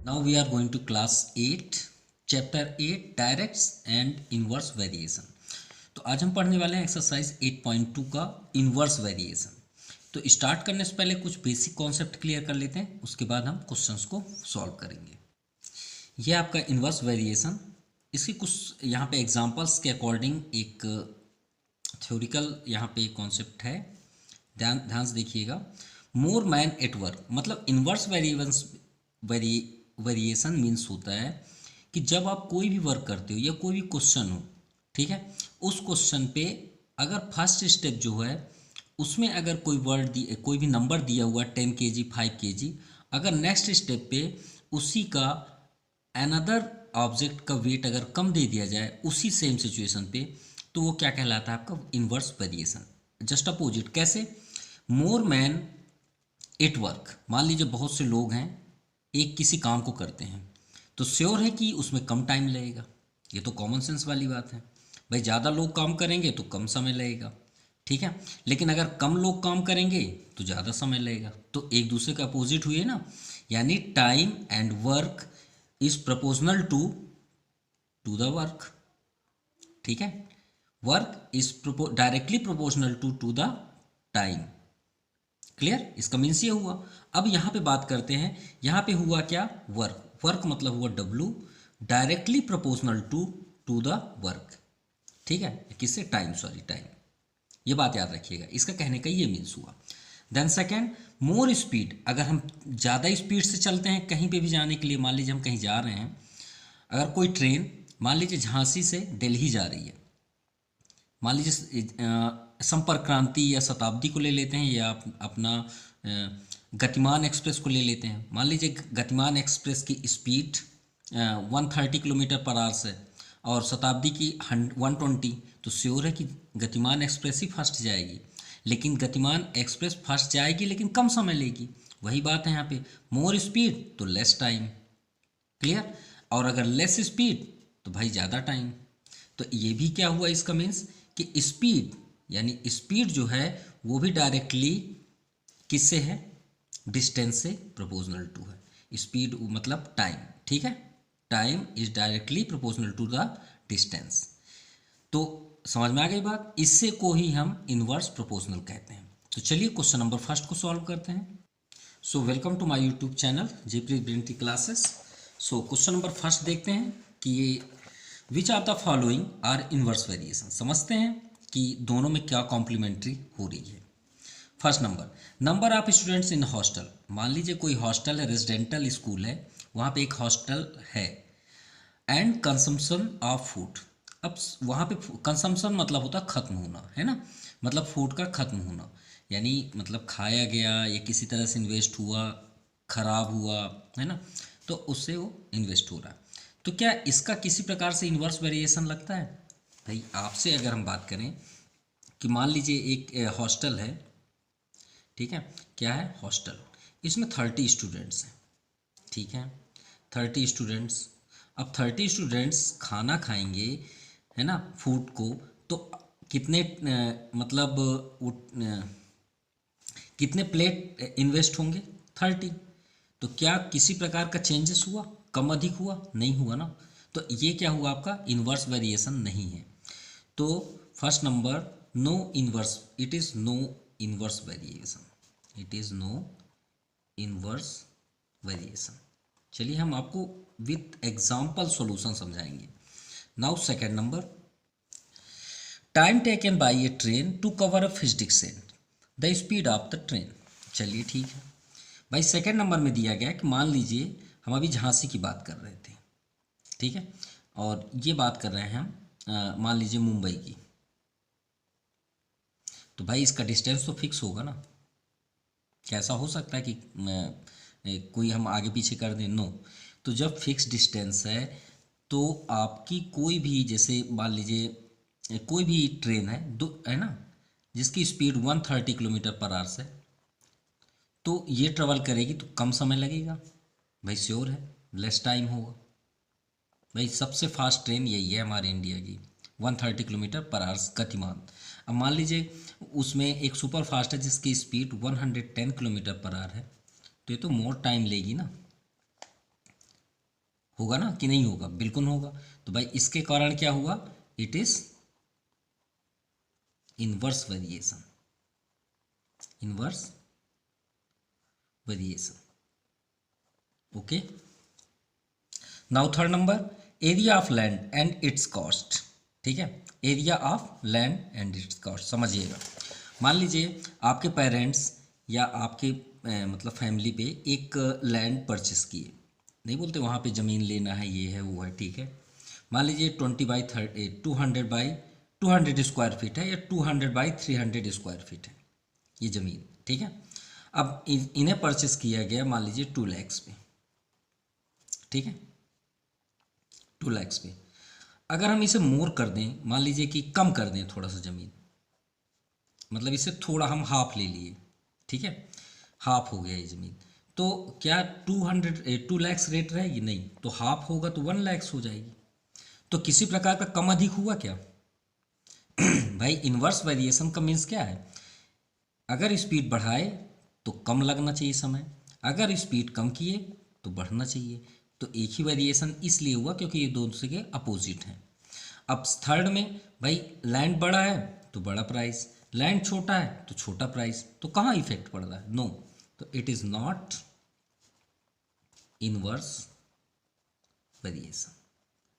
Now we are going to class 8 chapter 8 directs and inverse variation। तो आज हम पढ़ने वाले हैं एक्सरसाइज 8.2 का इन्वर्स वेरिएशन। तो स्टार्ट करने से पहले कुछ बेसिक कॉन्सेप्ट क्लियर कर लेते हैं, उसके बाद हम क्वेश्चंस को सॉल्व करेंगे। ये आपका इन्वर्स वेरिएशन, इसकी कुछ यहाँ पे एग्जांपल्स के अकॉर्डिंग एक थ्योरिकल यहाँ पे कॉन्सेप्ट है, ध्यान से देखिएगा। मोर मैन एट वर्क, मतलब इन्वर्स वेरिएशन मीन्स होता है कि जब आप कोई भी वर्क करते हो या कोई भी क्वेश्चन हो, ठीक है, उस क्वेश्चन पे अगर फर्स्ट स्टेप जो है उसमें अगर कोई कोई भी नंबर दिया हुआ 10 kg 5 kg, अगर नेक्स्ट स्टेप पे उसी का अनदर ऑब्जेक्ट का वेट अगर कम दे दिया जाए उसी सेम सिचुएशन पे, तो वो क्या कहलाता है आपका इन्वर्स वेरिएशन। जस्ट अपोजिट कैसे? मोर मैन एट वर्क, मान लीजिए बहुत से लोग हैं एक किसी काम को करते हैं, तो श्योर है कि उसमें कम टाइम लगेगा। ये तो कॉमन सेंस वाली बात है भाई, ज़्यादा लोग काम करेंगे तो कम समय लगेगा, ठीक है। लेकिन अगर कम लोग काम करेंगे तो ज़्यादा समय लगेगा, तो एक दूसरे का अपोजिट हुए ना। यानी time and work is proportional to the work, ठीक है। Work is directly proportional to the time. Clear? इसका मीन्स ये हुआ। अब यहाँ पे बात करते हैं, यहाँ पे हुआ क्या? वर्क। वर्क मतलब हुआ W, directly proportional to the work, ठीक है। किससे? Time, sorry time. ये बात याद रखिएगा, इसका कहने का ये मीन्स हुआ। देन सेकेंड, मोर स्पीड, अगर हम ज़्यादा स्पीड से चलते हैं कहीं पे भी जाने के लिए, मान लीजिए हम कहीं जा रहे हैं, अगर कोई ट्रेन मान लीजिए झांसी से दिल्ली जा रही है, मान लीजिए संपर्क क्रांति या शताब्दी को ले लेते हैं, या अपना गतिमान एक्सप्रेस को ले लेते हैं। मान लीजिए गतिमान एक्सप्रेस की स्पीड 130 किलोमीटर पर आवर से और शताब्दी की 120, तो श्योर है कि गतिमान एक्सप्रेस ही फर्स्ट जाएगी। लेकिन गतिमान एक्सप्रेस फर्स्ट जाएगी लेकिन कम समय लेगी, वही बात है यहाँ पे। मोर स्पीड तो लेस टाइम, क्लियर। और अगर लेस स्पीड तो भाई ज़्यादा टाइम। तो ये भी क्या हुआ, इसका मीन्स कि स्पीड, यानी स्पीड जो है वो भी डायरेक्टली किससे है? डिस्टेंस से प्रोपोर्शनल टू है। स्पीड मतलब टाइम, ठीक है। Time is directly proportional to the distance. तो समझ में आ गई बात? इससे को ही हम इनवर्स प्रोपोर्शनल कहते हैं। तो चलिए क्वेश्चन नंबर फर्स्ट को सॉल्व करते हैं। So welcome to my YouTube channel Jaypreet Brinty classes. So question number first देखते हैं कि ये which of the following are inverse variation. समझते हैं कि दोनों में क्या कॉम्प्लीमेंट्री हो रही है। First number of students in hostel, मान लीजिए कोई हॉस्टल है, रेजिडेंटल स्कूल है, वहाँ पे एक हॉस्टल है। एंड कंजम्पशन ऑफ फूड, अब वहाँ पे कंजम्पशन मतलब होता है खत्म होना, है ना, मतलब फूड का खत्म होना, यानी मतलब खाया गया या किसी तरह से इन्वेस्ट हुआ, खराब हुआ, है ना, तो उससे वो इन्वेस्ट हो रहा है। तो क्या इसका किसी प्रकार से इन्वर्स वेरिएशन लगता है? भाई आपसे अगर हम बात करें कि मान लीजिए एक हॉस्टल है, ठीक है, क्या है? हॉस्टल। इसमें 30 स्टूडेंट्स हैं, ठीक है, 30 स्टूडेंट्स। अब 30 स्टूडेंट्स खाना खाएंगे, है ना, फूड को, तो कितने मतलब कितने प्लेट इन्वेस्ट होंगे? 30। तो क्या किसी प्रकार का चेंजेस हुआ? कम अधिक हुआ? नहीं हुआ ना। तो ये क्या हुआ? आपका इन्वर्स वेरिएशन नहीं है। तो first number, no inverse, it is no inverse variation, it is no inverse variation. चलिए हम आपको विथ एग्जाम्पल सॉल्यूशन समझाएंगे। Now second number, time taken by a train to cover a fixed distance, the speed of the train. चलिए ठीक है भाई, second number में दिया गया कि मान लीजिए हम अभी झांसी की बात कर रहे थे, ठीक है, और ये बात कर रहे हैं हम मान लीजिए मुंबई की। तो भाई इसका डिस्टेंस तो फिक्स होगा ना। कैसा हो सकता है कि कोई हम आगे पीछे कर दें? नो। तो जब फिक्स डिस्टेंस है तो आपकी कोई भी, जैसे मान लीजिए कोई भी ट्रेन है, दो है ना, जिसकी स्पीड 130 किलोमीटर पर आवर से, तो ये ट्रेवल करेगी तो कम समय लगेगा भाई, श्योर है, लेस टाइम होगा भाई। सबसे फास्ट ट्रेन यही है हमारे इंडिया की, 130 किलोमीटर पर आवर्स गतिमान। अब मान लीजिए उसमें एक सुपर फास्ट है जिसकी स्पीड 110 किलोमीटर पर आवर है, तो ये तो मोर टाइम लेगी ना, होगा ना कि नहीं होगा? बिल्कुल होगा। तो भाई इसके कारण क्या हुआ? It is inverse variation, inverse variation. Okay, now third number, area of land and it's cost. ठीक है, area of land and it's cost समझिएगा। मान लीजिए आपके पेरेंट्स या आपके मतलब फैमिली पे एक लैंड परचेस किए, नहीं बोलते वहाँ पे ज़मीन लेना है, ये है वो है, ठीक है। मान लीजिए 20/30 200 स्क्वायर फीट है या 200/300 स्क्वायर फीट है ये ज़मीन, ठीक है। अब इन्हें परचेस किया गया मान लीजिए 2 लाख पे, ठीक है, 2 लाख पे। अगर हम इसे मोर कर दें, मान लीजिए कि कम कर दें थोड़ा सा ज़मीन, मतलब इसे थोड़ा हम हाफ ले लिए, ठीक है, हाफ हो गया ये ज़मीन, तो क्या 2 लाख रेट रहेगी? नहीं, तो हाफ होगा तो 1 लाख हो जाएगी। तो किसी प्रकार का कम अधिक हुआ क्या? भाई इन्वर्स वेरिएशन का मीन्स क्या है? अगर स्पीड बढ़ाए तो कम लगना चाहिए समय, अगर स्पीड कम किए तो बढ़ना चाहिए। तो एक ही वेरिएशन इसलिए हुआ क्योंकि ये दोनों से के अपोजिट हैं। अब थर्ड में भाई लैंड बड़ा है तो बड़ा प्राइस, लैंड छोटा है तो छोटा प्राइस, तो कहाँ इफेक्ट पड़ रहा है? नो, तो it is not inverse variation.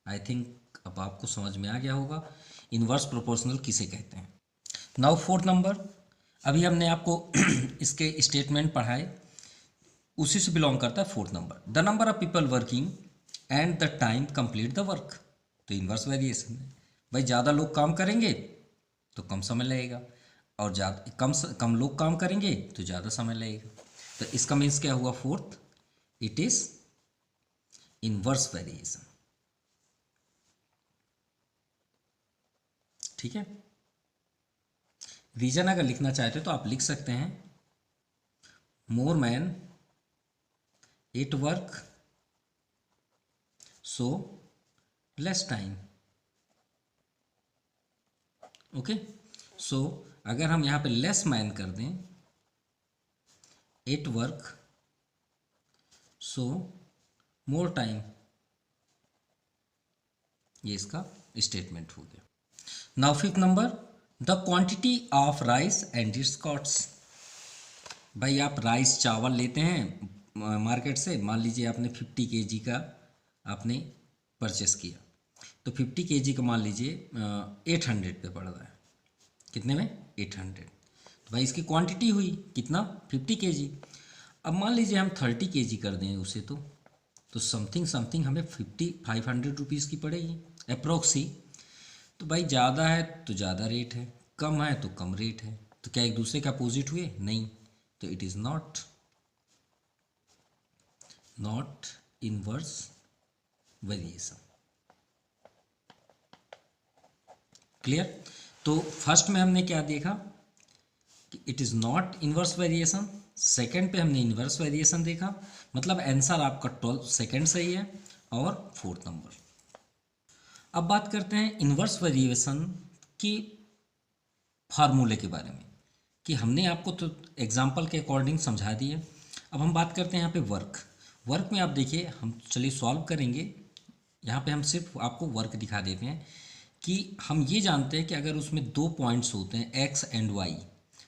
I think अब आपको समझ में आ गया होगा इनवर्स प्रोपोर्शनल किसे कहते हैं। नाउ फोर्थ नंबर, अभी हमने आपको इसके स्टेटमेंट पढ़ाए, उसी से बिलोंग करता है fourth number. The number of people working and the time complete the work, तो इन्वर्स वेरिएशन है। भाई ज़्यादा लोग काम करेंगे तो कम समय लगेगा, और ज़्यादा कम लोग काम करेंगे तो ज़्यादा समय लगेगा। तो इसका मीन्स क्या हुआ? Fourth, it is inverse variation. ठीक है, रीजन अगर लिखना चाहते हो तो आप लिख सकते हैं more man it work so less time. Okay, so अगर हम यहाँ पे लेस मैन कर दें, it work so more time, ये इसका स्टेटमेंट हो गया। Now fifth number, the quantity of rice and its costs. भाई आप राइस चावल लेते हैं मार्केट से, मान लीजिए आपने 50 kg का आपने परचेस किया, तो 50 kg का मान लीजिए 800 पे पड़ रहा है। कितने में? 800। तो भाई इसकी क्वांटिटी हुई कितना? 50 kg। अब मान लीजिए हम 30 kg कर दें उसे, तो समथिंग समथिंग हमें 500 रुपीज़ की पड़ेगी अप्रोक्सी। तो भाई ज़्यादा है तो ज़्यादा रेट है, कम है तो कम रेट है, तो क्या एक दूसरे के अपोजिट हुए? नहीं, तो it is not inverse variation. Clear? तो फर्स्ट में हमने क्या देखा कि it is not inverse variation, second पे हमने इनवर्स वेरिएशन देखा, मतलब आंसर आपका 12 सेकंड सही है, और फोर्थ नंबर। अब बात करते हैं इनवर्स वेरिएशन की फार्मूले के बारे में, कि हमने आपको तो एग्जाम्पल के अकॉर्डिंग समझा दिए। अब हम बात करते हैं यहाँ पे वर्क में आप देखिए, हम चलिए सॉल्व करेंगे। यहाँ पे हम सिर्फ आपको वर्क दिखा देते हैं कि हम ये जानते हैं कि अगर उसमें 2 पॉइंट्स होते हैं एक्स एंड वाई,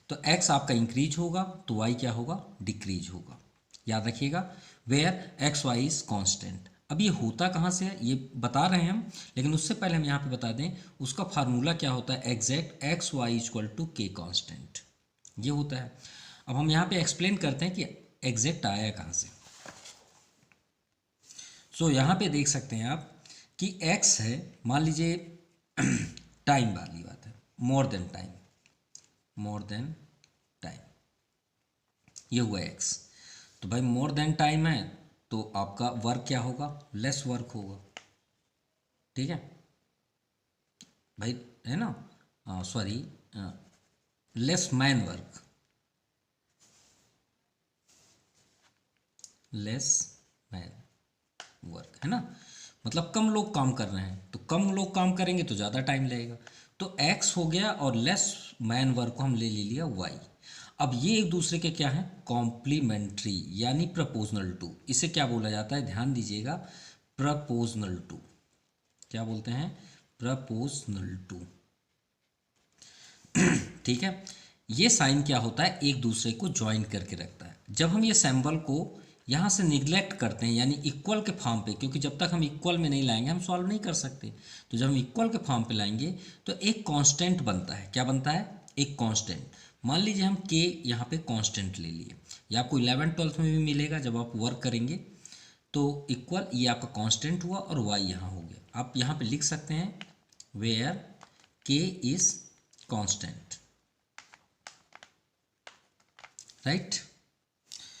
तो एक्स आपका इंक्रीज होगा तो वाई क्या होगा? डिक्रीज होगा। याद रखिएगा, where X Y is constant. अब ये होता कहाँ से है ये बता रहे हैं हम, लेकिन उससे पहले हम यहाँ पे बता दें उसका फार्मूला क्या होता है। Exact X Y equal to K constant, ये होता है। अब हम यहाँ पे एक्सप्लेन करते हैं कि एग्जैक्ट आया कहाँ से। सो यहाँ पे देख सकते हैं आप कि x है, मान लीजिए टाइम वाली बात है, मोर देन टाइम, ये हुआ x। तो भाई मोर देन टाइम है तो आपका वर्क क्या होगा? लेस वर्क होगा। ठीक है भाई, है ना, sorry, less man work, less man work, है ना, मतलब कम लोग काम कर रहे हैं, तो कम लोग काम करेंगे तो ज़्यादा टाइम लगेगा। तो x हो गया और लेस मैन वर्क को हम ले लिया y। अब ये एक दूसरे के क्या है? कॉम्प्लीमेंट्री, यानी प्रपोजनल टू। इसे क्या बोला जाता है? ध्यान दीजिएगा, प्रपोजनल टू, क्या बोलते हैं, प्रपोजनल टू। ठीक है, ये साइन क्या होता है, एक दूसरे को ज्वाइन करके रखता है। जब हम ये सिंबल को यहाँ से निग्लेक्ट करते हैं, यानी इक्वल के फॉर्म पे, क्योंकि जब तक हम इक्वल में नहीं लाएंगे हम सॉल्व नहीं कर सकते, तो जब हम इक्वल के फॉर्म पे लाएंगे तो एक कांस्टेंट बनता है। क्या बनता है, एक कांस्टेंट। मान लीजिए हम के यहाँ पे कांस्टेंट ले लिए, या आपको 11th-12th में भी मिलेगा जब आप वर्क करेंगे, तो इक्वल ये आपका कांस्टेंट हुआ और वाई यहाँ हो गया। आप यहाँ पे लिख सकते हैं where K is constant, right.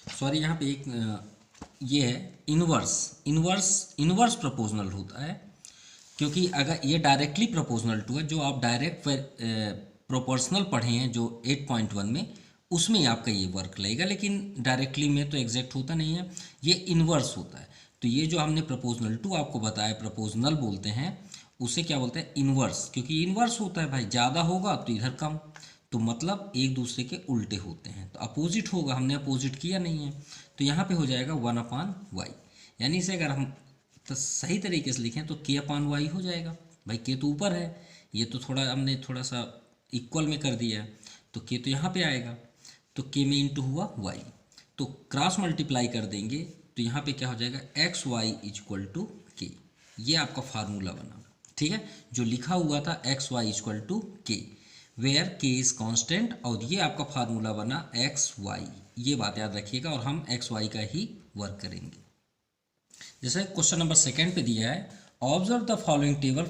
Sorry, यहाँ पे एक ये है इनवर्स, इनवर्स प्रोपोर्शनल होता है, क्योंकि अगर ये डायरेक्टली प्रोपोर्शनल टू है, जो आप डायरेक्ट प्रोपोर्शनल पढ़े हैं जो 8.1 में, उसमें आपका ये वर्क लगेगा, लेकिन डायरेक्टली में तो एग्जैक्ट होता नहीं है, ये इनवर्स होता है। तो ये जो हमने प्रोपोर्शनल टू आपको बताया, प्रोपोर्शनल बोलते हैं, उसे क्या बोलते हैं, इनवर्स, क्योंकि इनवर्स होता है भाई, ज़्यादा होगा तो इधर कम, तो मतलब एक दूसरे के उल्टे होते हैं, तो अपोजिट होगा, हमने अपोजिट किया नहीं है, तो यहाँ पे हो जाएगा 1/y, यानी इसे अगर हम तो सही तरीके से लिखें तो k/y हो जाएगा। भाई k तो ऊपर है, ये तो थोड़ा हमने थोड़ा सा इक्वल में कर दिया है, तो k तो यहाँ पे आएगा, तो k में इंटू हुआ y, तो क्रॉस मल्टीप्लाई कर देंगे तो यहाँ पे क्या हो जाएगा, xy इक्वल टू k। ये आपका फार्मूला बना, ठीक है, जो लिखा हुआ था xy equal to k, where K is constant, और ये आपका फार्मूला बना xy। ये बात याद रखिएगा, और हम xy का ही वर्क करेंगे। जैसे क्वेश्चन नंबर 2 पे दिया है, observe the following table,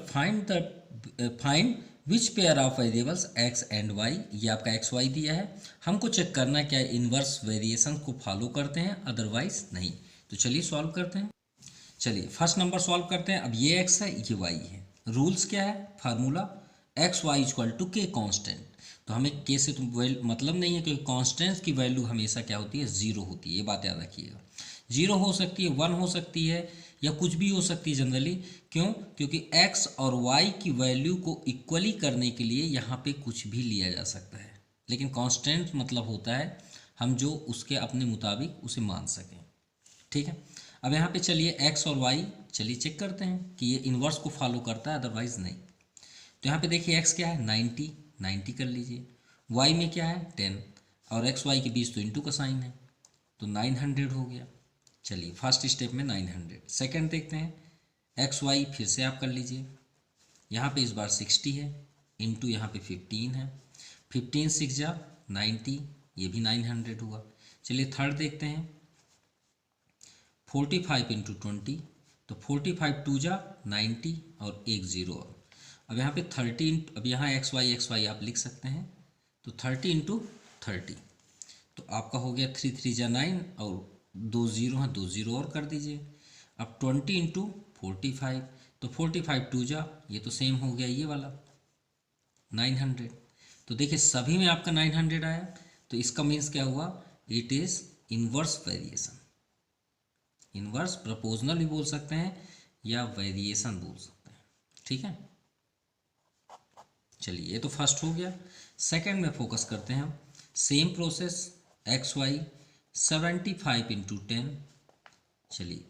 find which pair of variables x and y। ये आपका xy दिया है, हमको चेक करना क्या इनवर्स वेरिएशन को फॉलो करते हैं, अदरवाइज नहीं। तो चलिए सॉल्व करते हैं। चलिए फर्स्ट नंबर सॉल्व करते हैं। अब ये x है, ये y है, रूल्स क्या है, formula X Y equal to K constant. तो हमें के से तो मतलब नहीं है, क्योंकि कॉन्स्टेंट्स की वैल्यू हमेशा क्या होती है, ज़ीरो होती है, ये बात याद रखिएगा। जीरो हो सकती है, 1 हो सकती है, या कुछ भी हो सकती है जनरली। क्यों, क्योंकि x और y की वैल्यू को इक्वली करने के लिए यहाँ पे कुछ भी लिया जा सकता है, लेकिन कांस्टेंट मतलब होता है हम जो उसके अपने मुताबिक उसे मान सकें, ठीक है। अब यहाँ पे चलिए x और y चलिए चेक करते हैं कि ये इन्वर्स को फॉलो करता है, अदरवाइज नहीं। तो यहाँ पे देखिए x क्या है, 90 कर लीजिए, y में क्या है 10, और एक्स वाई के बीच तो इंटू का साइन है, तो 900 हो गया। चलिए फर्स्ट स्टेप में 900। सेकंड देखते हैं, एक्स वाई फिर से आप कर लीजिए, यहाँ पे इस बार 60 है, इंटू यहाँ पे 15 है, 15 6 जा 90, ये भी 900 हुआ। चलिए थर्ड देखते हैं, 45 इंटू 20, तो 45 2 जा 90 और एक ज़ीरो और। अब यहाँ पे 30, अब यहाँ एक्स वाई आप लिख सकते हैं, तो 30 इंटू 30, तो आपका हो गया 3 3 जा 9 और 2 ज़ीरो हैं, 2 ज़ीरो और कर दीजिए। अब 20 इंटू 45, तो 45 2 जा, ये तो सेम हो गया ये वाला 900। तो देखिए सभी में आपका 900 आया, तो इसका मीन्स क्या हुआ, it is inverse variation. Inverse proportional भी बोल सकते हैं या वेरिएशन बोल सकते हैं, ठीक है। चलिए ये तो फर्स्ट हो गया। सेकंड में फोकस करते हैं हम, same process, X Y 75 into 10, चलिए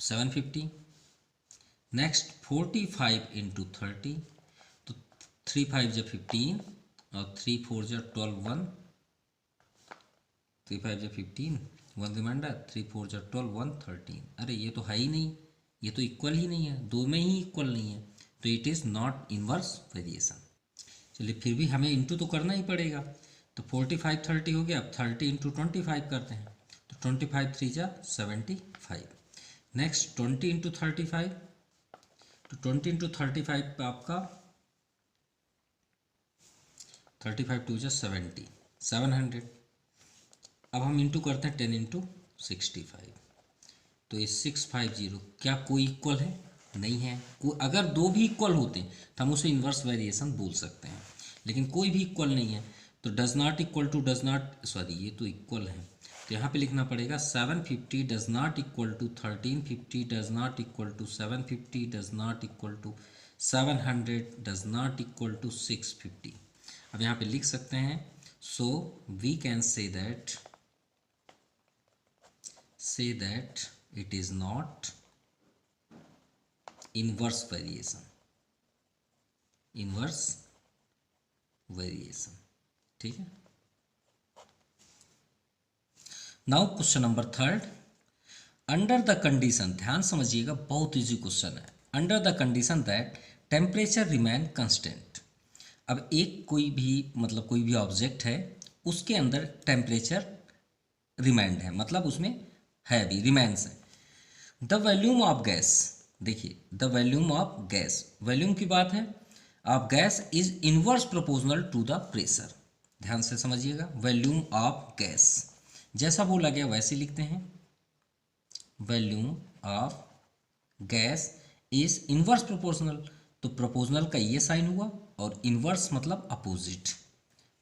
750। नेक्स्ट 45 इंटू 30, तो 3 5 जा 15 और 3 4 जा 12 1, 3 5 जा 15 1 रिमाइंडर, 3 4 जा 12 1 13। अरे ये तो है ही नहीं, ये तो इक्वल ही नहीं है, दो में ही इक्वल नहीं है, तो it is not inverse variation. चलिए फिर भी हमें इंटू तो करना ही पड़ेगा, तो 45 30 हो गया। अब 30 इंटू 25 करते हैं, तो 25 3 जा 75। नेक्स्ट 20 इंटू 35, तो 20 इंटू 35 आपका 35 2 जा 70, 700। अब हम इंटू करते हैं 10 इंटू 65, तो ये 650। क्या कोई इक्वल है, नहीं है। अगर दो भी इक्वल होते तो हम उसे इन्वर्स वेरिएशन बोल सकते हैं, लेकिन कोई भी इक्वल नहीं है, तो does not equal to does not, sorry ये तो इक्वल है, तो यहाँ पे लिखना पड़ेगा 750 does not equal to 1350 does not equal to 750 does not equal to 700 does not equal to 650। अब यहाँ पे लिख सकते हैं, so we can say that it is not inverse variation, inverse variation, ठीक है। Now question number third, under the condition, ध्यान समझिएगा, बहुत इजी क्वेश्चन है। Under the condition that temperature remain constant. अब एक कोई भी मतलब कोई भी ऑब्जेक्ट है, उसके अंदर टेम्परेचर रिमेंड है, मतलब उसमें है भी, रिमेंस है। द वॉल्यूम ऑफ गैस, देखिए the volume of gas, volume की बात है, of gas is inverse proportional to the pressure. ध्यान से समझिएगा, वॉल्यूम ऑफ गैस जैसा बोला गया वैसे लिखते हैं, volume of gas is inverse proportional, तो प्रोपोर्शनल का ये साइन हुआ और इनवर्स मतलब opposite,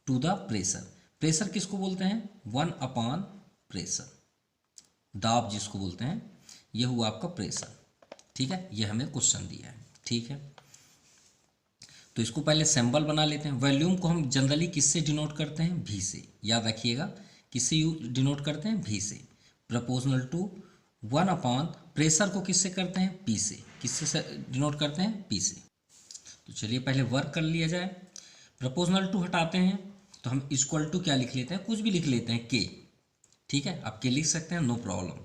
to the pressure. Pressure किसको बोलते हैं? 1 प्रेशर, दाब जिसको बोलते हैं, ये हुआ आपका प्रेशर, ठीक है। ये हमें क्वेश्चन दिया है, ठीक है। तो इसको पहले सिंबल बना लेते हैं। वॉल्यूम को हम जनरली किससे डिनोट करते हैं? भी से, याद रखिएगा, किससे डिनोट करते हैं? भी से। प्रोपोर्शनल टू 1 प्रेशर को किससे करते हैं? पी से। किससे डिनोट करते हैं? पी से। तो चलिए पहले वर्क कर लिया जाए। प्रोपोर्शनल टू हटाते हैं तो हम इक्वल टू क्या लिख लेते हैं? कुछ भी लिख लेते हैं, के, ठीक है। आप के लिख सकते हैं, नो प्रॉब्लम।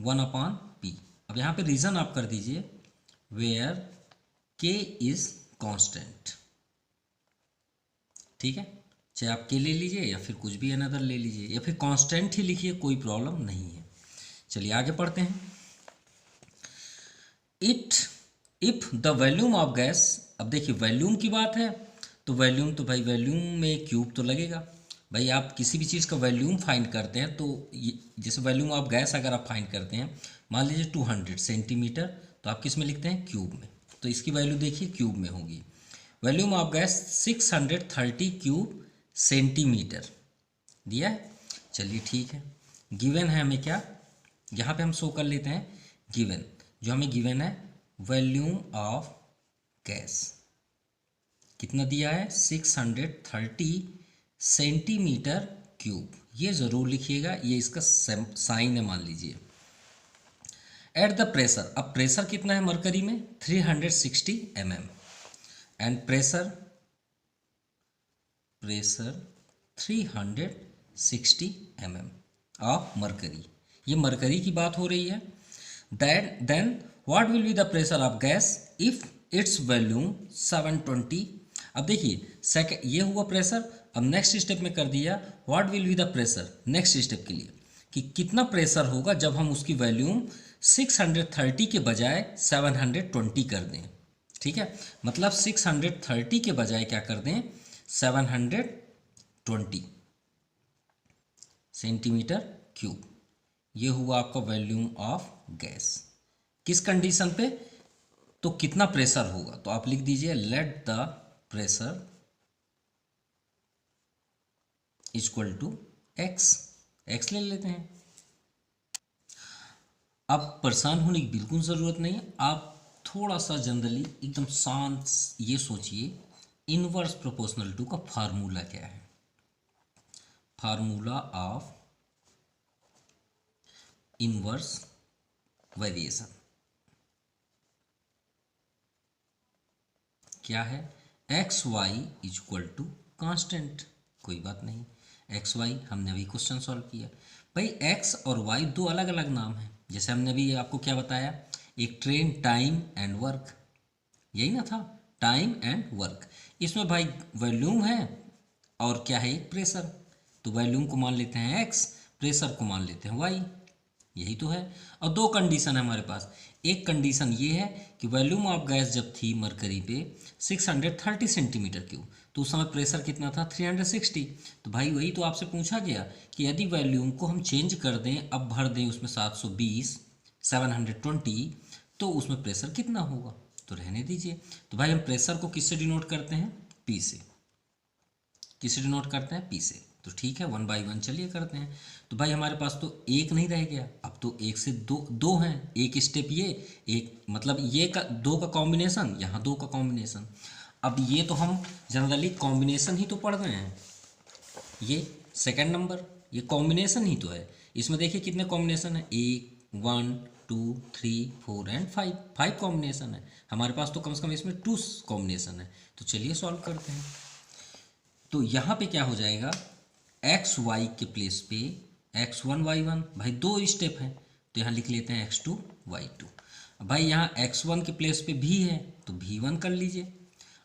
1/p। अब यहाँ पे रीज़न आप कर दीजिए, वेयर के इज कांस्टेंट, ठीक है। चाहे आप के ले लीजिए या फिर कुछ भी अनदर ले लीजिए, या फिर कांस्टेंट ही लिखिए, कोई प्रॉब्लम नहीं है। चलिए आगे पढ़ते हैं। If the volume of gas, अब देखिए वॉल्यूम की बात है, तो वॉल्यूम तो भाई वॉल्यूम में क्यूब तो लगेगा। भाई आप किसी भी चीज़ का वॉल्यूम फाइंड करते हैं तो जैसे वॉल्यूम ऑफ गैस अगर आप फाइंड करते हैं, मान लीजिए 200 सेंटीमीटर, तो आप किस में लिखते हैं? क्यूब में। तो इसकी वैल्यू देखिए क्यूब में होगी। Volume of gas 630 cube centimetre दिया है। चलिए ठीक है, गिवन है हमें क्या, यहाँ पे हम शो कर लेते हैं गिवन, जो हमें गिवन है वॉल्यूम ऑफ गैस कितना दिया है? 630 सेंटीमीटर क्यूब। ये ज़रूर लिखिएगा, ये इसका साइन है मान लीजिए। एट द प्रेशर, अब प्रेशर कितना है मरकरी में? 360 mm, and pressure 360 mm of mercury. ये मरकरी की बात हो रही है। Then what will be the pressure of gas if its volume 720। अब देखिए सेकंड, ये हुआ प्रेशर। अब नेक्स्ट स्टेप में कर दिया, what will be the pressure, next step के लिए कि कितना प्रेशर होगा जब हम उसकी वॉल्यूम 630 के बजाय 720 कर दें, ठीक है। मतलब 630 के बजाय क्या कर दें? 720 सेंटीमीटर क्यूब। ये हुआ आपका वॉल्यूम ऑफ गैस। किस कंडीशन पे? तो कितना प्रेशर होगा, तो आप लिख दीजिए let the pressure equal to X. X ले लेते हैं। अब परेशान होने की बिल्कुल ज़रूरत नहीं है, आप थोड़ा सा जनरली एकदम शांत ये सोचिए, इनवर्स प्रोपोर्शनल टू का फार्मूला क्या है? फार्मूला ऑफ इनवर्स वेरिएशन क्या है? X Y equal to constant. कोई बात नहीं, एक्स वाई हमने अभी क्वेश्चन सॉल्व किया। भाई एक्स और वाई दो अलग अलग नाम हैं, जैसे हमने अभी आपको क्या बताया, एक ट्रेन, टाइम एंड वर्क, यही ना था, टाइम एंड वर्क। इसमें भाई वॉल्यूम है और क्या है? एक प्रेशर। तो वॉल्यूम को मान लेते हैं एक्स, प्रेशर को मान लेते हैं वाई, यही तो है। और दो कंडीशन है हमारे पास। एक कंडीशन ये है कि वॉल्यूम ऑफ गैस जब थी मरकरी पे 630 सेंटीमीटर क्यूब, तो उस समय प्रेशर कितना था? 360। तो भाई वही तो आपसे पूछा गया कि यदि वॉल्यूम को हम चेंज कर दें, अब भर दें उसमें 720 720, तो उसमें प्रेशर कितना होगा? तो रहने दीजिए। तो भाई हम प्रेशर को किससे डिनोट करते हैं? पी से। किससे डिनोट करते हैं? पी से। तो ठीक है, 1 बाई 1 चलिए करते हैं। तो भाई हमारे पास तो एक नहीं रह गया, अब तो एक से दो हैं। एक स्टेप ये, एक मतलब ये का दो का कॉम्बिनेशन, यहाँ दो का कॉम्बिनेशन। अब ये तो हम जनरली कॉम्बिनेशन ही तो पढ़ रहे हैं, ये सेकंड नंबर, ये कॉम्बिनेशन ही तो है। इसमें देखिए कितने कॉम्बिनेशन है, 1 1 2 3 4 एंड 5, 5 कॉम्बिनेशन है हमारे पास, तो कम से कम इसमें 2 कॉम्बिनेशन है। तो चलिए सॉल्व करते हैं। तो यहाँ पे क्या हो जाएगा, एक्स वाई के प्लेस पे x1 y1, भाई 2 स्टेप हैं तो यहाँ लिख लेते हैं x2 y2। भाई यहाँ x1 के प्लेस पे v है तो v1 कर लीजिए,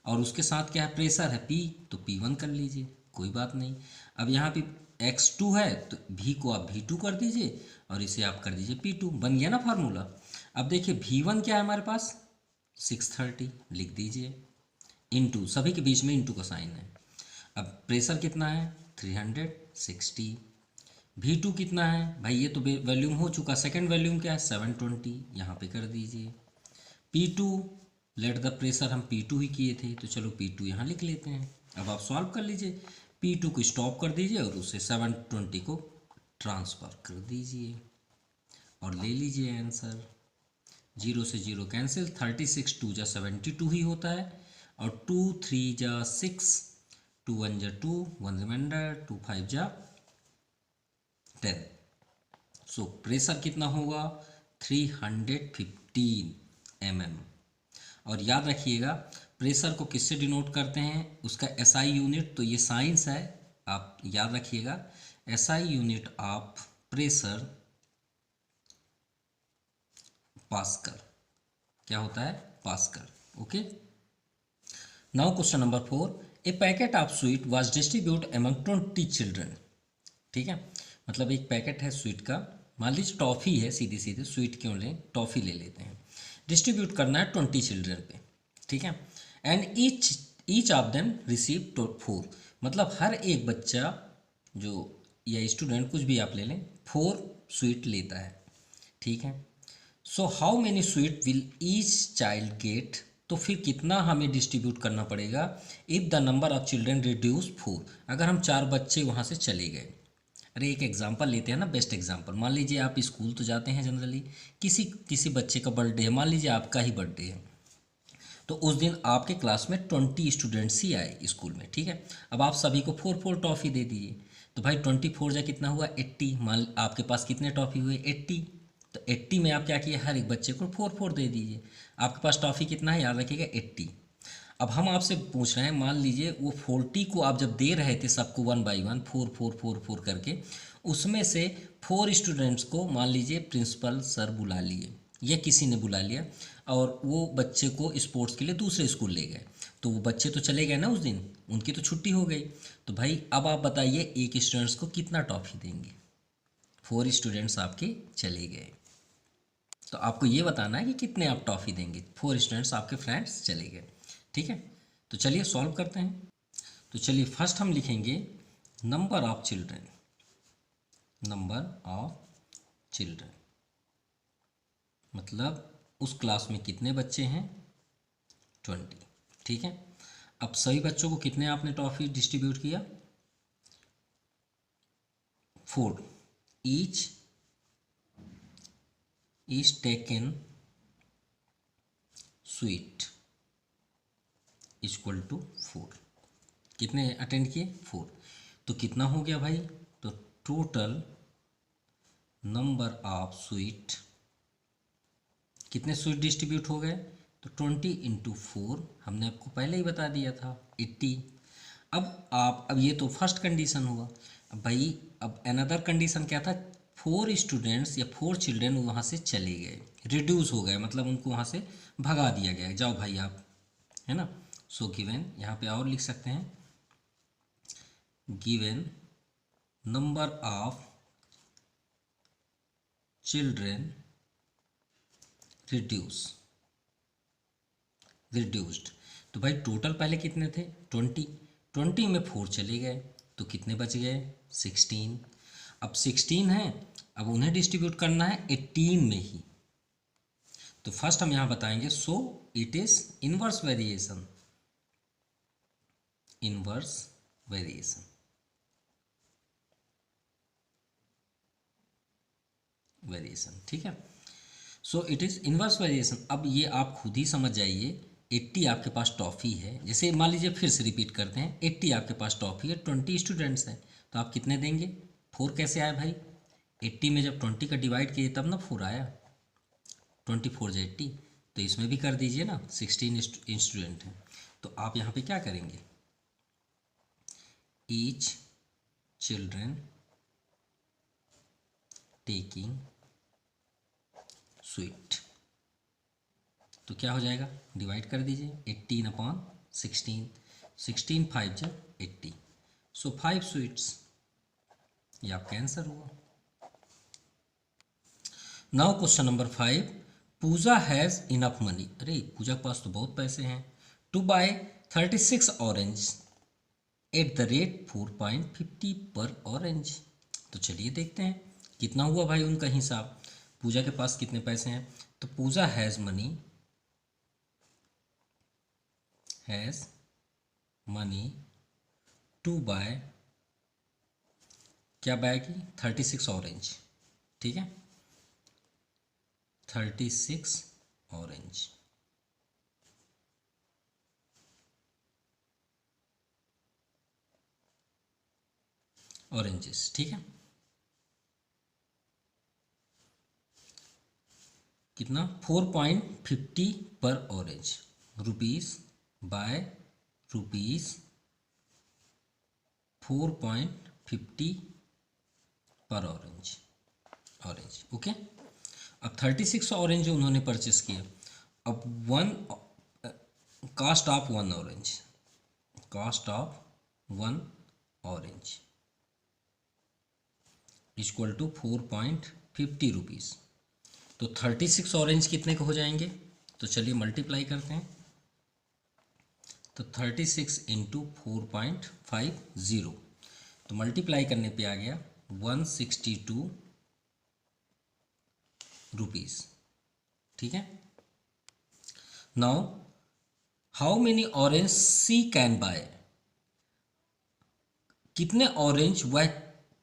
और उसके साथ क्या है, प्रेशर है p, तो p1 कर लीजिए, कोई बात नहीं। अब यहाँ पे x2 है तो v को आप v2 कर दीजिए और इसे आप कर दीजिए p2, बन गया ना फार्मूला। अब देखिए v1 क्या है हमारे पास 630, लिख दीजिए, इंटू, सभी के बीच में इंटू का साइन है। अब प्रेशर कितना है 360, V2 कितना है भाई, ये तो वॉल्यूम हो चुका, सेकंड वॉल्यूम क्या है 720, यहाँ पे कर दीजिए। P2, लेट द प्रेशर हम P2 ही किए थे तो चलो P2 यहाँ लिख लेते हैं। अब आप सॉल्व कर लीजिए, P2 को स्टॉप कर दीजिए और उसे 720 को ट्रांसफ़र कर दीजिए और ले लीजिए आंसर। 0 से 0 कैंसिल, 36 2 जा 72 ही होता है, और 2 3 जा 6, 2 1 जा 2, 1 रिमाइंडर, 2 5 जा 10। सो प्रेशर कितना होगा 315 mm। और याद रखिएगा प्रेशर को किससे डिनोट करते हैं, उसका SI यूनिट, तो ये साइंस है, आप याद रखिएगा SI unit of pressure pascal, क्या होता है pascal. Okay, now question number 4, A packet of sweet was distribute among 20 children. ठीक है, मतलब एक पैकेट है स्वीट का, मान लीजिए टॉफ़ी है, सीधे सीधे स्वीट क्यों लें, टॉफ़ी ले लेते हैं, डिस्ट्रीब्यूट करना है 20 चिल्ड्रन पे। ठीक है, and each of them receive 4, मतलब हर एक बच्चा जो या स्टूडेंट कुछ भी आप ले लें 4 स्वीट लेता है। ठीक है, so how many sweet will each child gate, तो फिर कितना हमें डिस्ट्रीब्यूट करना पड़ेगा if the number of children reduce 4, अगर हम 4 बच्चे वहाँ से चले गए। अरे एक एग्जांपल लेते हैं ना, बेस्ट एग्जांपल, मान लीजिए आप स्कूल तो जाते हैं जनरली, किसी बच्चे का बर्थडे है, मान लीजिए आपका ही बर्थडे है, तो उस दिन आपके क्लास में 20 स्टूडेंट्स ही आए स्कूल में। ठीक है, अब आप सभी को 4 टॉफ़ी दे दीजिए, तो भाई 24 जा कितना हुआ 80, मान आपके पास कितने टॉफ़ी हुए 80, तो 80 में आप क्या किए, हर एक बच्चे को 4 दे दीजिए, आपके पास टॉफ़ी कितना है याद रखिएगा 80। अब हम आपसे पूछ रहे हैं, मान लीजिए वो 40 को आप जब दे रहे थे सबको 1 बाई 1 4 करके, उसमें से 4 स्टूडेंट्स को मान लीजिए प्रिंसिपल सर बुला लिए या किसी ने बुला लिया, और वो बच्चे को स्पोर्ट्स के लिए दूसरे स्कूल ले गए, तो वो बच्चे तो चले गए ना उस दिन, उनकी तो छुट्टी हो गई। तो भाई अब आप बताइए एक स्टूडेंट्स को कितना टॉफ़ी देंगे, 4 स्टूडेंट्स आपके चले गए, तो आपको ये बताना है कि कितने आप टॉफ़ी देंगे, 4 स्टूडेंट्स आपके फ्रेंड्स चले गए। ठीक है, तो चलिए सॉल्व करते हैं। तो चलिए फर्स्ट हम लिखेंगे number of children, number of children मतलब उस क्लास में कितने बच्चे हैं 20। ठीक है, अब सभी बच्चों को कितने आपने टॉफ़ी डिस्ट्रीब्यूट किया 4, each is taken sweet equal to 4, कितने अटेंड किए 4, तो कितना हो गया भाई, तो टोटल नंबर ऑफ स्वीट, कितने स्वीट डिस्ट्रीब्यूट हो गए, तो 20 × 4, हमने आपको पहले ही बता दिया था 80। अब ये तो फर्स्ट कंडीशन हुआ, अब भाई अब अनदर कंडीशन क्या था, 4 स्टूडेंट्स या 4 चिल्ड्रेन वहाँ से चले गए, रिड्यूस हो गए, मतलब उनको वहाँ से भगा दिया गया, जाओ भाई आप, है ना। सो गिवन, यहाँ पे और लिख सकते हैं, given number of children reduced, तो भाई टोटल पहले कितने थे 20 में 4 चले गए, तो कितने बच गए 16। अब 16 हैं, अब उन्हें डिस्ट्रीब्यूट करना है 18 में ही, तो फर्स्ट हम यहाँ बताएंगे, so it is inverse variation, inverse variation, ठीक है। So it is inverse variation. अब ये आप खुद ही समझ जाइए, 80 आपके पास टॉफ़ी है, जैसे मान लीजिए फिर से रिपीट करते हैं, 80 आपके पास टॉफ़ी है, 20 स्टूडेंट्स हैं, तो आप कितने देंगे 4 कैसे आए भाई, 80 में जब 20 का डिवाइड किए तब ना 4 आया, 24 × 80, तो इसमें भी कर दीजिए ना, 16 स्टूडेंट हैं। तो आप यहाँ पे क्या करेंगे, ईच चिल्ड्रेन टेकिंग स्वीट, तो क्या हो जाएगा, डिवाइड कर दीजिए 18/16, 16 5 जा 80, सो 5 स्वीट्स, ये आपका आंसर हुआ। Now question number 5, Pooja has enough money, अरे पूजा के पास तो बहुत पैसे हैं, to buy 36 orange at the rate 4.50 पर ऑरेंज। तो चलिए देखते हैं कितना हुआ भाई उनका हिसाब, पूजा के पास कितने पैसे हैं। तो पूजा हैज़ मनी टू बाय, क्या बाय की, 36 ऑरेंज, ठीक है, 36 ऑरेंज, ऑरेंजेस, ठीक है, कितना 4.50 पर ऑरेंज, रुपीस बाय रुपीस 4.50 पर ऑरेंज, ओके। अब 36 ऑरेंज उन्होंने परचेस किया, अब cost of one orange equal to 4.50 rupees. तो 36 ऑरेंज कितने के हो जाएंगे, तो चलिए मल्टीप्लाई करते हैं। तो 36 इंटू 4.50, तो मल्टीप्लाई करने पे आ गया 162 रुपीज़, ठीक है। Now how many orange she can buy, कितने ऑरेंज वह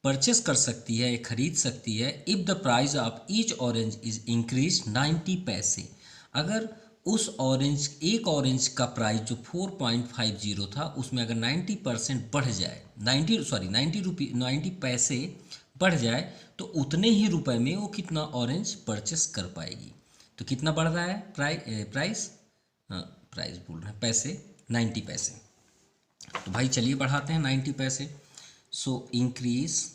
परचेस कर सकती है, खरीद सकती है, if the price of each orange is increase 90 पैसे, अगर उस एक ऑरेंज का प्राइस जो 4.50 था उसमें अगर 90% बढ़ जाए, 90 पैसे बढ़ जाए, तो उतने ही रुपए में वो कितना ऑरेंज परचेस कर पाएगी। तो कितना बढ़ रहा है प्राइस बोल रहे हैं, पैसे 90 पैसे। तो भाई चलिए बढ़ाते हैं 90 पैसे, सो इंक्रीज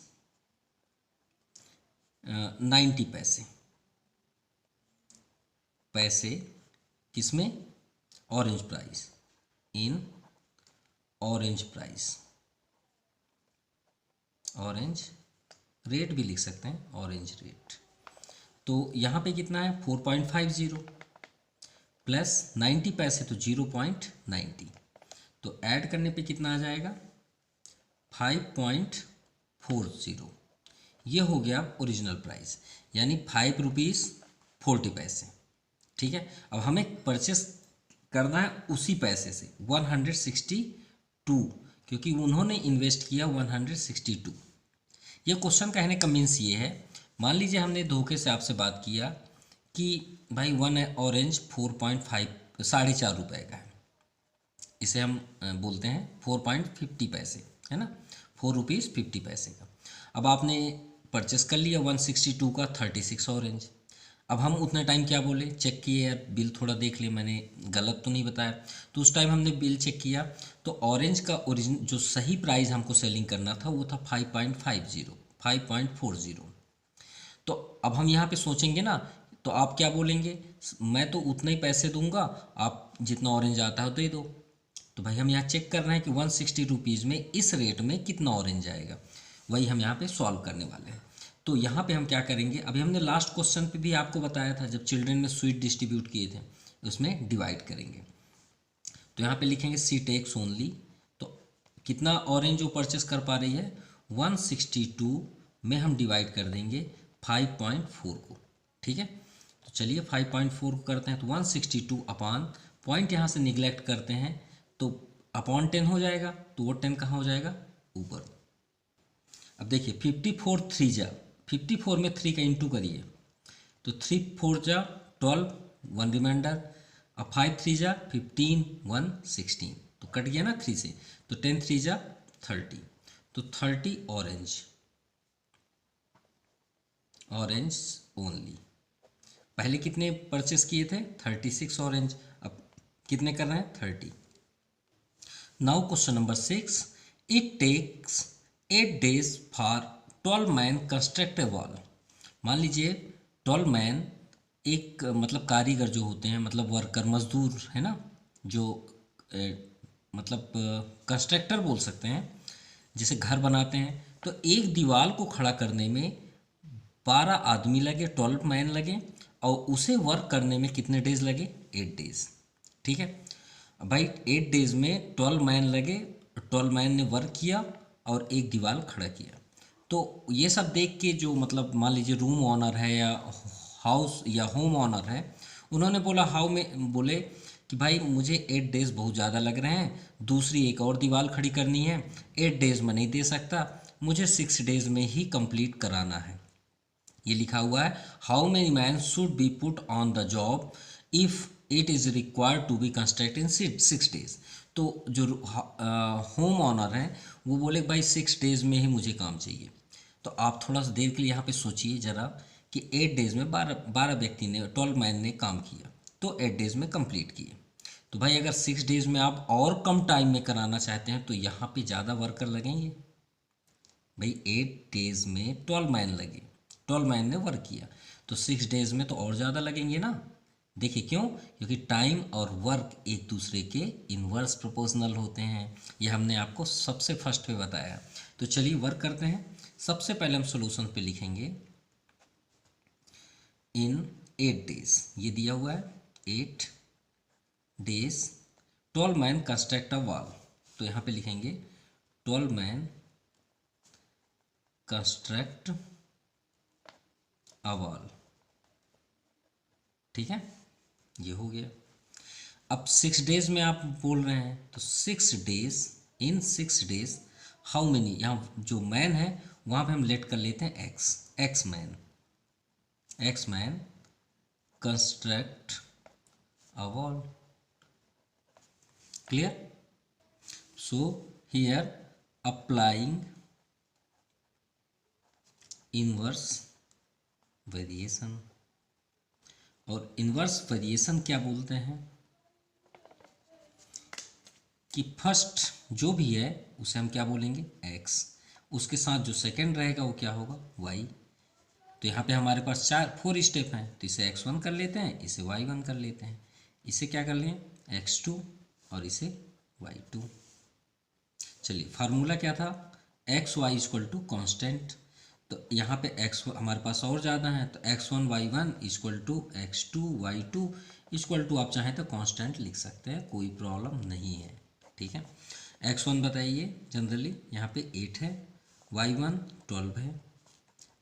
90 पैसे किसमें, orange price, in orange price, orange rate भी लिख सकते हैं, ऑरेंज रेट। तो यहाँ पे कितना है 4.50 प्लस 90 पैसे, तो 0.90, तो ऐड करने पे कितना आ जाएगा 5.40, ये हो गया ओरिजिनल प्राइस, यानी 5 रुपीज़ 40 पैसे, ठीक है। अब हमें परचेस करना है उसी पैसे से 162, क्योंकि उन्होंने इन्वेस्ट किया 162। ये क्वेश्चन कहने का मीन्स ये है, मान लीजिए हमने धोखे से आपसे बात किया कि भाई 1 ऑरेंज 4.5 ₹4.5 का है, इसे हम बोलते हैं 4.50 पैसे, है ना, 4 रुपीज़ 50 पैसे का। अब आपने परचेस कर लिया 162 का 36 ऑरेंज। अब हम उतना टाइम क्या बोले, चेक किए यार बिल थोड़ा देख ले, मैंने गलत तो नहीं बताया, तो उस टाइम हमने बिल चेक किया, तो ऑरेंज का ओरिजिन जो सही प्राइस हमको सेलिंग करना था वो था 5.40। तो अब हम यहाँ पे सोचेंगे ना, तो आप क्या बोलेंगे, मैं तो उतना ही पैसे दूंगा, आप जितना ऑरेंज आता है दे दो। तो भाई हम यहाँ चेक कर रहे हैं कि 160 रुपीज़ में इस रेट में कितना ऑरेंज आएगा, वही हम यहाँ पे सॉल्व करने वाले हैं। तो यहाँ पे हम क्या करेंगे, अभी हमने लास्ट क्वेश्चन पे भी आपको बताया था, जब चिल्ड्रन में स्वीट डिस्ट्रीब्यूट किए थे, उसमें डिवाइड करेंगे। तो यहाँ पे लिखेंगे सी टेक्स ओनली, तो कितना ऑरेंज वो परचेस कर पा रही है 162 में हम डिवाइड कर देंगे 5.4 को, ठीक है। तो चलिए 5.4 को करते हैं, तो 162 अपॉन पॉइंट यहाँ से निगलेक्ट करते हैं, तो अपॉन 10 हो जाएगा, तो वो 10 कहाँ हो जाएगा ऊपर। अब देखिए 54 में 3 का इंटू करिए, तो 3 4 जा 12, 1 रिमाइंडर, अब 5 3 जा 15, 1 16, तो कट गया ना 3 से, तो 10 3 जा 30, तो 30 ऑरेंज ओनली, पहले कितने परचेस किए थे? 36 ऑरेंज। अब कितने कर रहे हैं? 30। Now question number 6, it takes 8 days for 12 man construct a wall. मान लीजिए 12 मैन, एक मतलब कारीगर जो होते हैं, मतलब वर्कर, मजदूर है ना, जो मतलब कंस्ट्रक्टर बोल सकते हैं, जैसे घर बनाते हैं, तो एक दीवार को खड़ा करने में 12 आदमी लगे, 12 मैन लगे, और उसे वर्क करने में कितने डेज लगे? 8 डेज। ठीक है भाई, 8 डेज में 12 मैन लगे, 12 मैन ने वर्क किया और एक दीवार खड़ा किया। तो ये सब देख के जो मतलब मान लीजिए रूम ऑनर है या हाउस या होम ऑनर है, उन्होंने बोला हाउ में बोले कि भाई मुझे 8 डेज बहुत ज़्यादा लग रहे हैं, दूसरी एक और दीवार खड़ी करनी है, 8 डेज में नहीं दे सकता, मुझे 6 डेज में ही कंप्लीट कराना है। ये लिखा हुआ है, how many man should be put on the job if it is required to be construct in 6 days. तो जो होम ऑनर हैं वो बोले भाई 6 डेज में ही मुझे काम चाहिए। तो आप थोड़ा सा देर के लिए यहाँ पे सोचिए ज़रा कि 8 डेज में 12 व्यक्ति ने, 12 मैन ने काम किया, तो 8 डेज में कंप्लीट किए। तो भाई अगर 6 डेज में आप और कम टाइम में कराना चाहते हैं तो यहाँ पे ज़्यादा वर्कर लगेंगे। भाई 8 डेज में 12 मैन लगे, 12 मैन ने वर्क किया, तो 6 डेज में तो और ज़्यादा लगेंगे ना। देखिए क्यों? क्योंकि टाइम और वर्क एक दूसरे के इनवर्स प्रोपोर्शनल होते हैं। ये हमने आपको सबसे फर्स्ट में बताया। तो चलिए वर्क करते हैं। सबसे पहले हम सॉल्यूशन पे लिखेंगे इन 8 डेज, ये दिया हुआ है 8 days 12 man construct a wall. तो यहाँ पे लिखेंगे 12 मैन कंस्ट्रक्ट अ वॉल। ठीक है, ये हो गया। अब 6 डेज में आप बोल रहे हैं, तो 6 days, in 6 days how many, यहाँ जो मैन है वहाँ पे हम लेट कर लेते हैं x, x man construct a wall. Clear? So here applying inverse variation. और इनवर्स वेरिएशन क्या बोलते हैं कि फर्स्ट जो भी है उसे हम क्या बोलेंगे? x, उसके साथ जो सेकंड रहेगा वो क्या होगा? y। तो यहाँ पे हमारे पास 4 स्टेप हैं, तो इसे x1 कर लेते हैं, इसे y1 कर लेते हैं, इसे क्या कर लें? x2 और इसे y2। चलिए फार्मूला क्या था? X Y equal to constant. तो यहाँ पे x हमारे पास और ज़्यादा है, तो x1 y1 equal to x2 y2 equal to, आप चाहें तो कांस्टेंट लिख सकते हैं, कोई प्रॉब्लम नहीं है। ठीक है, x1 बताइए, जनरली यहाँ पे 8 है, y1 12 है,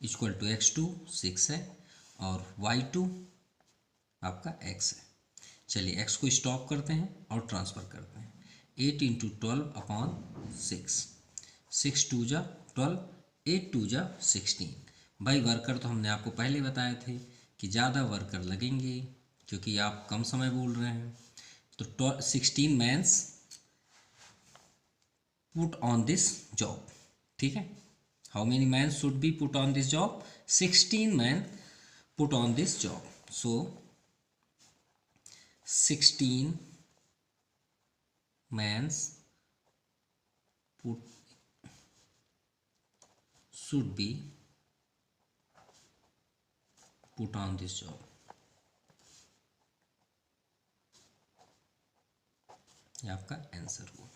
इक्वल टू x2 6 है, और y2 आपका x है। चलिए x को स्टॉप करते हैं और ट्रांसफ़र करते हैं। 8 इंटू 12/6, 6 2 जा 12, 8 2 जा 16। भाई वर्कर तो हमने आपको पहले बताए थे कि ज़्यादा वर्कर लगेंगे क्योंकि आप कम समय बोल रहे हैं। तो 16 mans put on this job. ठीक है, how many man should be put on this job? 16 man put on this job. So 16 mans put should be put on this job। ये आपका आंसर हुआ।